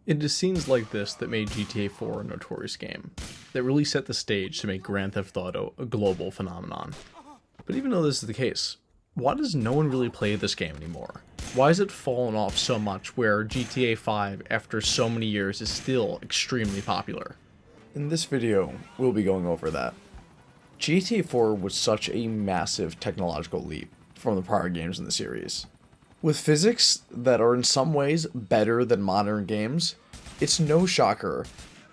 It is scenes like this that made GTA 4 a notorious game, that really set the stage to make Grand Theft Auto a global phenomenon. But even though this is the case, why does no one really play this game anymore? Why has it fallen off so much where GTA 5 after so many years is still extremely popular? In this video, we'll be going over that. GTA 4 was such a massive technological leap from the prior games in the series. With physics that are in some ways better than modern games, it's no shocker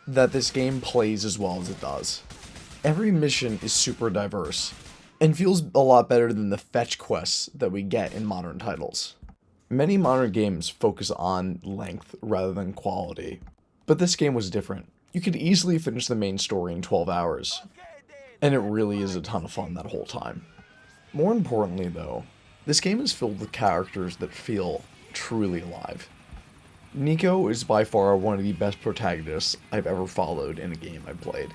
that this game plays as well as it does. Every mission is super diverse, and feels a lot better than the fetch quests that we get in modern titles. Many modern games focus on length rather than quality, but this game was different. You could easily finish the main story in 12 hours, and it really is a ton of fun that whole time. More importantly though, this game is filled with characters that feel truly alive. Nico is by far one of the best protagonists I've ever followed in a game I've played.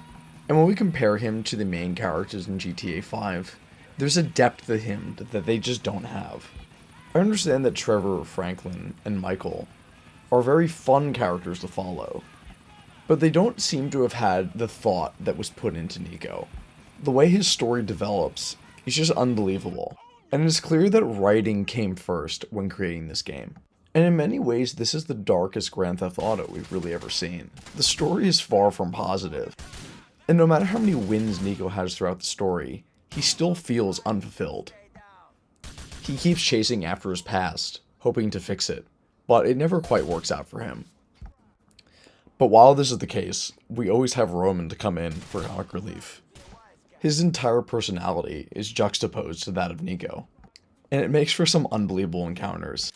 And when we compare him to the main characters in GTA 5, there's a depth to him that they just don't have. I understand that Trevor, Franklin, and Michael are very fun characters to follow, but they don't seem to have had the thought that was put into Nico. The way his story develops is just unbelievable, and it's clear that writing came first when creating this game. And in many ways, this is the darkest Grand Theft Auto we've really ever seen. The story is far from positive, and no matter how many wins Nico has throughout the story, he still feels unfulfilled. He keeps chasing after his past, hoping to fix it, but it never quite works out for him. But while this is the case, we always have Roman to come in for comic relief. His entire personality is juxtaposed to that of Nico, and it makes for some unbelievable encounters.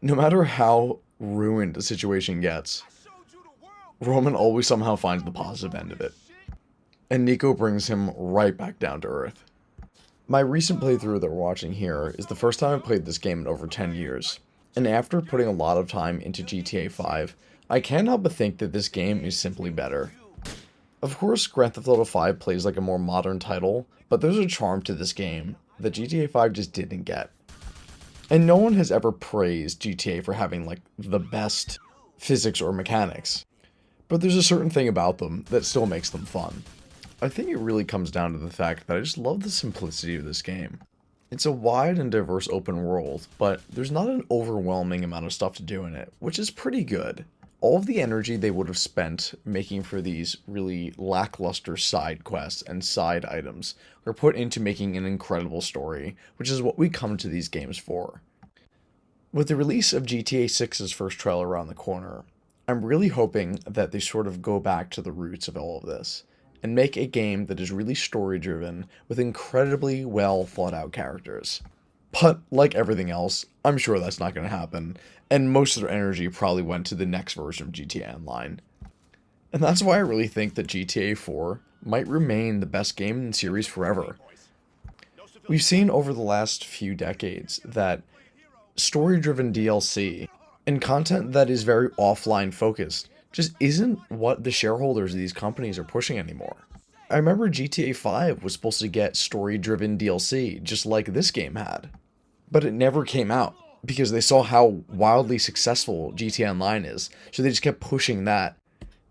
No matter how ruined a situation gets, Roman always somehow finds the positive end of it, and Nico brings him right back down to earth. My recent playthrough that we're watching here is the first time I played this game in over 10 years, and after putting a lot of time into GTA 5, I can't help but think that this game is simply better. Of course, Grand Theft Auto 5 plays like a more modern title, but there's a charm to this game that GTA 5 just didn't get. And no one has ever praised GTA for having like the best physics or mechanics, but there's a certain thing about them that still makes them fun. I think it really comes down to the fact that I just love the simplicity of this game. It's a wide and diverse open world, but there's not an overwhelming amount of stuff to do in it, which is pretty good. All of the energy they would have spent making for these really lackluster side quests and side items are put into making an incredible story, which is what we come to these games for. With the release of GTA 6's first trailer around the corner, I'm really hoping that they sort of go back to the roots of all of this, and make a game that is really story-driven with incredibly well thought out characters. But, like everything else, I'm sure that's not going to happen, and most of their energy probably went to the next version of GTA Online. And that's why I really think that GTA 4 might remain the best game in the series forever. We've seen over the last few decades that story-driven DLC and content that is very offline focused just isn't what the shareholders of these companies are pushing anymore. I remember GTA 5 was supposed to get story-driven DLC just like this game had, but it never came out because they saw how wildly successful GTA Online is, so they just kept pushing that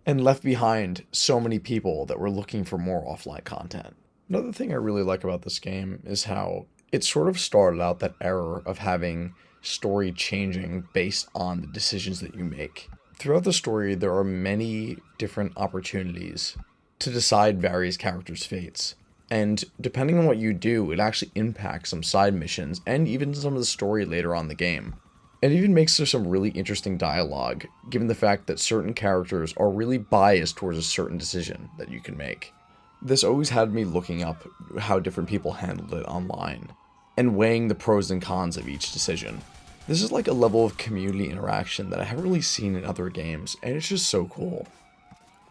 and left behind so many people that were looking for more offline content. Another thing I really like about this game is how it sort of started out that era of having story changing based on the decisions that you make. Throughout the story, there are many different opportunities to decide various characters' fates. And depending on what you do, it actually impacts some side missions and even some of the story later on in the game. It even makes there some really interesting dialogue, given the fact that certain characters are really biased towards a certain decision that you can make. This always had me looking up how different people handled it online, and weighing the pros and cons of each decision. This is like a level of community interaction that I haven't really seen in other games, and it's just so cool.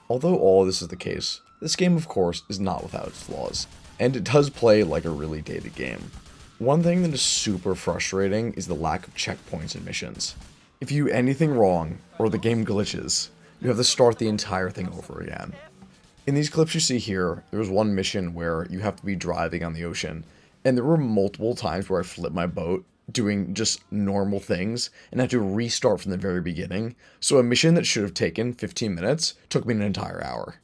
Although all of this is the case, this game of course is not without its flaws, and it does play like a really dated game. One thing that is super frustrating is the lack of checkpoints and missions. If you do anything wrong, or the game glitches, you have to start the entire thing over again. In these clips you see here, there was one mission where you have to be driving on the ocean, and there were multiple times where I flipped my boat, doing just normal things and had to restart from the very beginning. So a mission that should have taken 15 minutes took me an entire hour.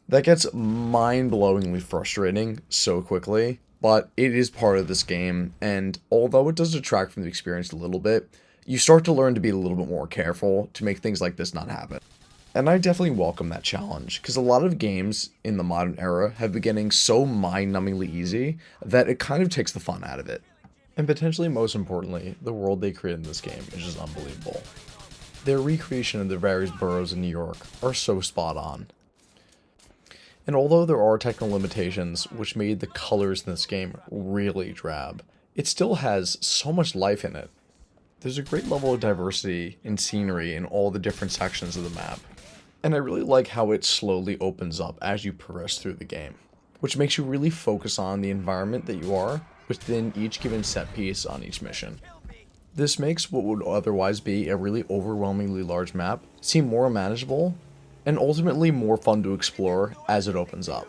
That gets mind-blowingly frustrating so quickly, but it is part of this game, and although it does detract from the experience a little bit, you start to learn to be a little bit more careful to make things like this not happen. And I definitely welcome that challenge, because a lot of games in the modern era have been getting so mind-numbingly easy that it kind of takes the fun out of it. And potentially most importantly, the world they created in this game is just unbelievable. Their recreation of the various boroughs in New York are so spot on. And although there are technical limitations which made the colors in this game really drab, it still has so much life in it. There's a great level of diversity in scenery in all the different sections of the map. And I really like how it slowly opens up as you progress through the game, which makes you really focus on the environment that you are within each given set piece on each mission. This makes what would otherwise be a really overwhelmingly large map seem more manageable and ultimately more fun to explore as it opens up.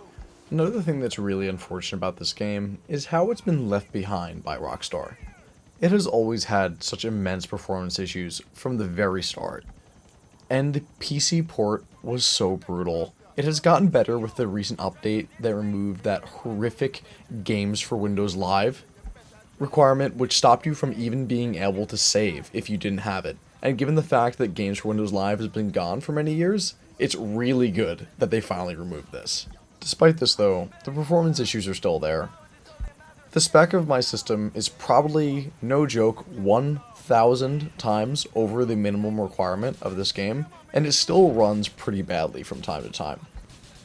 Another thing that's really unfortunate about this game is how it's been left behind by Rockstar. It has always had such immense performance issues from the very start, and the PC port was so brutal. It has gotten better with the recent update that removed that horrific Games for Windows Live requirement, which stopped you from even being able to save if you didn't have it. And given the fact that Games for Windows Live has been gone for many years, it's really good that they finally removed this. Despite this though, the performance issues are still there. The spec of my system is probably, no joke, 1,000 times over the minimum requirement of this game, and it still runs pretty badly from time to time,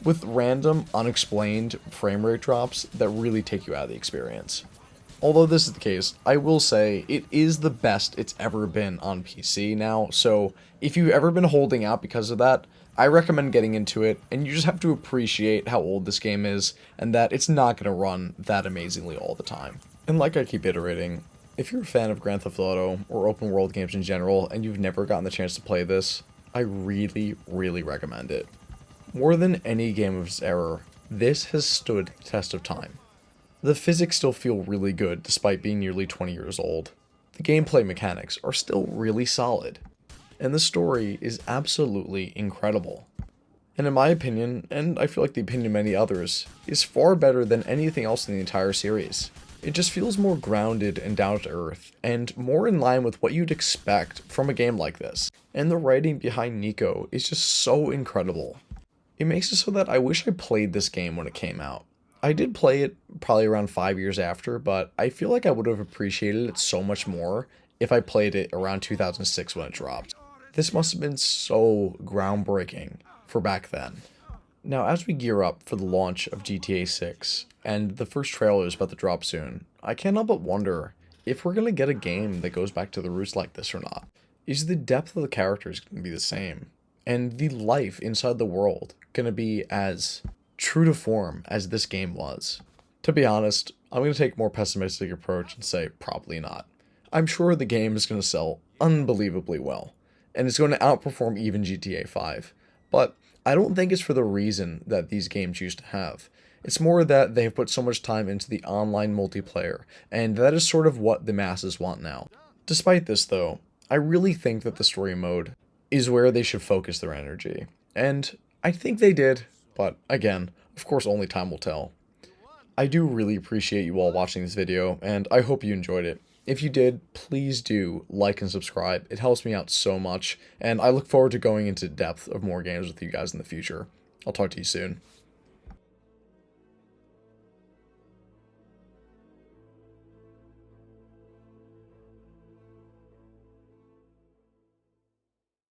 with random, unexplained frame rate drops that really take you out of the experience. Although this is the case, I will say it is the best it's ever been on PC now, so if you've ever been holding out because of that, I recommend getting into it, and you just have to appreciate how old this game is, and that it's not going to run that amazingly all the time. And like I keep iterating, if you're a fan of Grand Theft Auto, or open world games in general, and you've never gotten the chance to play this, I really, really recommend it. More than any game of its era, this has stood the test of time. The physics still feel really good despite being nearly 20 years old. The gameplay mechanics are still really solid. And the story is absolutely incredible. And in my opinion, and I feel like the opinion of many others, is far better than anything else in the entire series. It just feels more grounded and down to earth, and more in line with what you'd expect from a game like this. And the writing behind Nico is just so incredible. It makes it so that I wish I played this game when it came out. I did play it probably around 5 years after, but I feel like I would have appreciated it so much more if I played it around 2006 when it dropped. This must have been so groundbreaking for back then. Now, as we gear up for the launch of GTA 6, and the first trailer is about to drop soon, I can't help but wonder if we're going to get a game that goes back to the roots like this or not. Is the depth of the characters going to be the same? And the life inside the world going to be as true to form as this game was? To be honest, I'm going to take a more pessimistic approach and say probably not. I'm sure the game is going to sell unbelievably well, and it's going to outperform even GTA 5, but I don't think it's for the reason that these games used to have. It's more that they have put so much time into the online multiplayer, and that is sort of what the masses want now. Despite this though, I really think that the story mode is where they should focus their energy, and I think they did, but again, of course only time will tell. I do really appreciate you all watching this video, and I hope you enjoyed it. If you did, please do like and subscribe. It helps me out so much, and I look forward to going into depth of more games with you guys in the future. I'll talk to you soon.